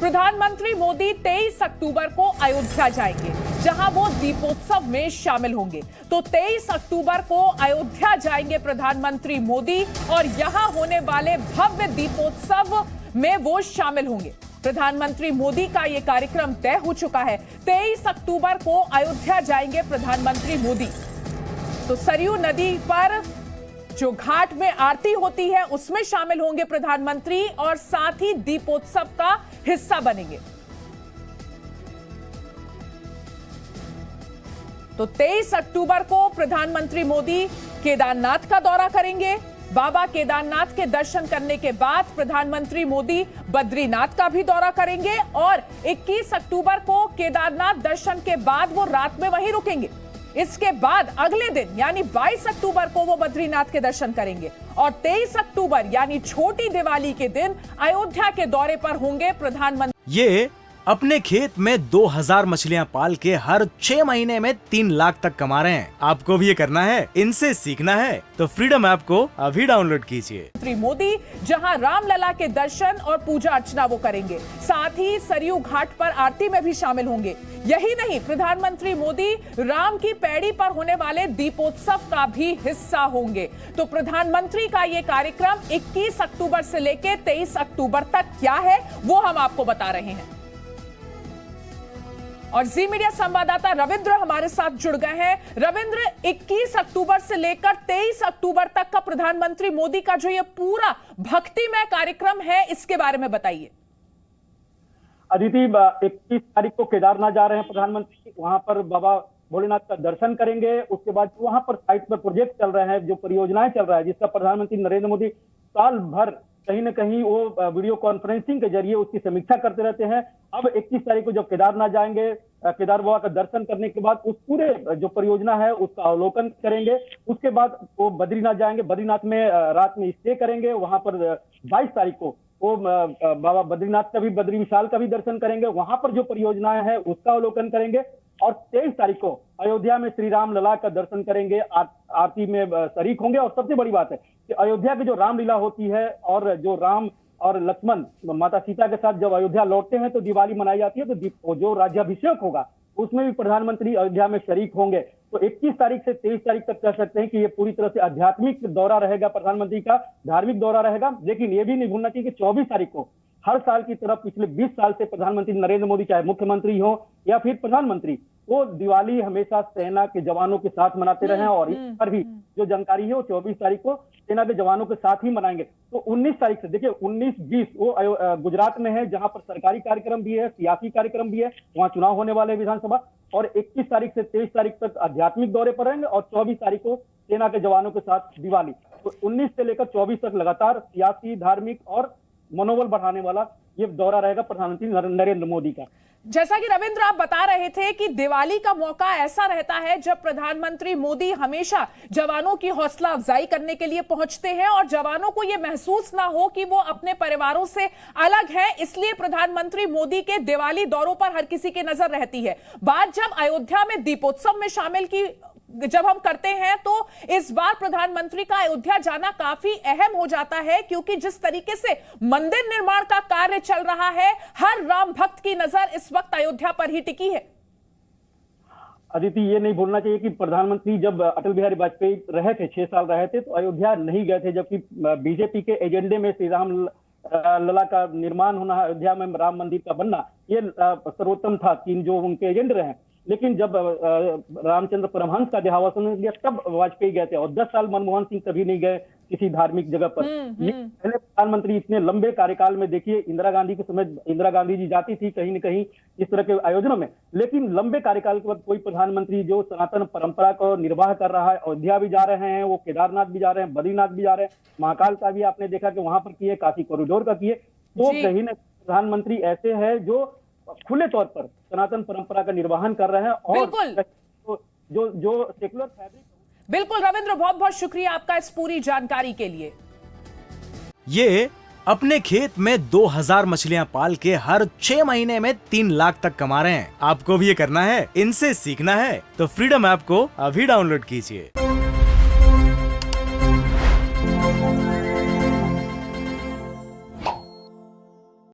प्रधानमंत्री मोदी 23 अक्टूबर को अयोध्या जाएंगे, जहां वो दीपोत्सव में शामिल होंगे। तो 23 अक्टूबर को अयोध्या जाएंगे प्रधानमंत्री मोदी और यहां होने वाले भव्य दीपोत्सव में वो शामिल होंगे। प्रधानमंत्री मोदी का यह कार्यक्रम तय हो चुका है। 23 अक्टूबर को अयोध्या जाएंगे प्रधानमंत्री मोदी। तो सरयू नदी पर जो घाट में आरती होती है उसमें शामिल होंगे प्रधानमंत्री और साथ ही दीपोत्सव का हिस्सा बनेंगे। तो 23 अक्टूबर को प्रधानमंत्री मोदी केदारनाथ का दौरा करेंगे। बाबा केदारनाथ के दर्शन करने के बाद प्रधानमंत्री मोदी बद्रीनाथ का भी दौरा करेंगे और 21 अक्टूबर को केदारनाथ दर्शन के बाद वो रात में वहीं रुकेंगे। इसके बाद अगले दिन यानी 22 अक्टूबर को वो बद्रीनाथ के दर्शन करेंगे और 23 अक्टूबर यानी छोटी दिवाली के दिन अयोध्या के दौरे पर होंगे प्रधानमंत्री। ये अपने खेत में 2000 मछलियां पाल के हर 6 महीने में 3 लाख तक कमा रहे हैं। आपको भी ये करना है, इनसे सीखना है तो फ्रीडम ऐप को अभी डाउनलोड कीजिए। श्री मोदी जहां रामलला के दर्शन और पूजा अर्चना वो करेंगे, साथ ही सरयू घाट पर आरती में भी शामिल होंगे। यही नहीं, प्रधानमंत्री मोदी राम की पैड़ी पर होने वाले दीपोत्सव का भी हिस्सा होंगे। तो प्रधानमंत्री का ये कार्यक्रम 21 अक्टूबर से लेकर 23 अक्टूबर तक क्या है वो हम आपको बता रहे हैं। और जी मीडिया संवाददाता रविंद्र हमारे साथ जुड़ गए हैं। रविंद्र, 21 अक्टूबर से लेकर 23 अक्टूबर तक का प्रधानमंत्री मोदी का जो ये पूरा भक्तिमय कार्यक्रम है, इसके बारे में बताइए। अदिति, 21 तारीख को केदारनाथ जा रहे हैं प्रधानमंत्री। वहां पर बाबा भोलेनाथ का दर्शन करेंगे। उसके बाद वहां पर साइट पर प्रोजेक्ट चल रहे हैं, जो परियोजनाएं चल रहा है, जिसका प्रधानमंत्री नरेंद्र मोदी साल भर कहीं न कहीं वो वीडियो कॉन्फ्रेंसिंग के जरिए उसकी समीक्षा करते रहते हैं। अब 21 तारीख को जब केदारनाथ जाएंगे, केदार बाबा का दर्शन करने के बाद उस पूरे जो परियोजना है उसका अवलोकन करेंगे। उसके बाद वो बद्रीनाथ जाएंगे, बद्रीनाथ में रात में स्टे करेंगे। वहां पर 22 तारीख को वो बाबा बद्रीनाथ का भी, बद्री विशाल का भी दर्शन करेंगे। वहां पर जो परियोजनाएं हैं उसका अवलोकन करेंगे और 23 तारीख को अयोध्या में श्री राम लला का दर्शन करेंगे, आरती में शरीक होंगे। और सबसे बड़ी बात है कि अयोध्या की जो रामलीला होती है और जो राम और लक्ष्मण माता सीता के साथ जब अयोध्या लौटते हैं तो दिवाली मनाई जाती है। तो जो राज्याभिषेक होगा उसमें भी प्रधानमंत्री अयोध्या में शरीक होंगे। तो 21 तारीख से 23 तारीख तक कह सकते हैं कि ये पूरी तरह से आध्यात्मिक दौरा रहेगा प्रधानमंत्री का, धार्मिक दौरा रहेगा। लेकिन ये भी नहीं भूलना चाहिए कि 24 तारीख को हर साल की तरह पिछले 20 साल से प्रधानमंत्री नरेंद्र मोदी, चाहे मुख्यमंत्री हो या फिर प्रधानमंत्री, वो दिवाली हमेशा सेना के जवानों के साथ मनाते रहे हैं। और इस पर भी जो जानकारी है वो 24 तारीख को सेना के जवानों के साथ ही मनाएंगे। तो 19 तारीख से देखिए 19-20 वो गुजरात में है, जहां पर सरकारी कार्यक्रम भी है, सियासी कार्यक्रम भी है, वहां चुनाव होने वाले विधानसभा। और 21 तारीख से 23 तारीख तक आध्यात्मिक दौरे पर रहेंगे और 24 तारीख को सेना के जवानों के साथ दिवाली। तो 19 से लेकर 24 तक लगातार सियासी, धार्मिक और मनोबल बढ़ाने वाला ये दौरा रहेगा प्रधानमंत्री नरेंद्र मोदी का। जैसा कि रविंद्र आप बता रहे थे कि दिवाली का मौका ऐसा रहता है जब प्रधानमंत्री मोदी हमेशा जवानों की हौसला अफजाई करने के लिए पहुंचते हैं और जवानों को यह महसूस ना हो कि वो अपने परिवारों से अलग हैं, इसलिए प्रधानमंत्री मोदी के दिवाली दौरों पर हर किसी की नजर रहती है। बात जब अयोध्या में दीपोत्सव में शामिल की जब हम करते हैं तो इस बार प्रधानमंत्री का अयोध्या जाना काफी अहम हो जाता है, क्योंकि जिस तरीके से मंदिर निर्माण का कार्य चल रहा है, हर राम भक्त की नजर इस वक्त अयोध्या पर ही टिकी है। अदिति, ये नहीं भूलना चाहिए कि प्रधानमंत्री जब अटल बिहारी वाजपेयी रहे थे, 6 साल रहे थे, तो अयोध्या नहीं गए थे, जबकि बीजेपी के एजेंडे में श्री राम लला का निर्माण होना, अयोध्या में राम मंदिर का बनना, ये सर्वोत्तम था, तीन जो उनके एजेंडे रहे। लेकिन जब रामचंद्र परमहंस का देहावसान हो गया तब वाजपेयी गए थे और 10 साल मनमोहन सिंह कभी नहीं गए किसी धार्मिक जगह पर। ये पहले प्रधानमंत्री इतने लंबे कार्यकाल में, देखिए इंदिरा गांधी के समय इंदिरा गांधी जी जाती थी कहीं न कहीं इस तरह के आयोजनों में, लेकिन लंबे कार्यकाल के बाद कोई प्रधानमंत्री जो सनातन परंपरा को निर्वाह कर रहा है, अयोध्या भी जा रहे हैं, वो केदारनाथ भी जा रहे हैं, बद्रीनाथ भी जा रहे हैं, महाकाल का भी आपने देखा कि वहां पर किए, काशी कॉरिडोर का किए। तो कहीं न प्रधानमंत्री ऐसे है जो खुले तौर पर सनातन परंपरा का निर्वहन कर रहे हैं और जो सेकुलर फैब्रिक। बिल्कुल रविंद्र, बहुत बहुत शुक्रिया आपका इस पूरी जानकारी के लिए। ये अपने खेत में 2000 मछलियां पाल के हर 6 महीने में 3 लाख तक कमा रहे हैं। आपको भी ये करना है, इनसे सीखना है तो फ्रीडम ऐप को अभी डाउनलोड कीजिए।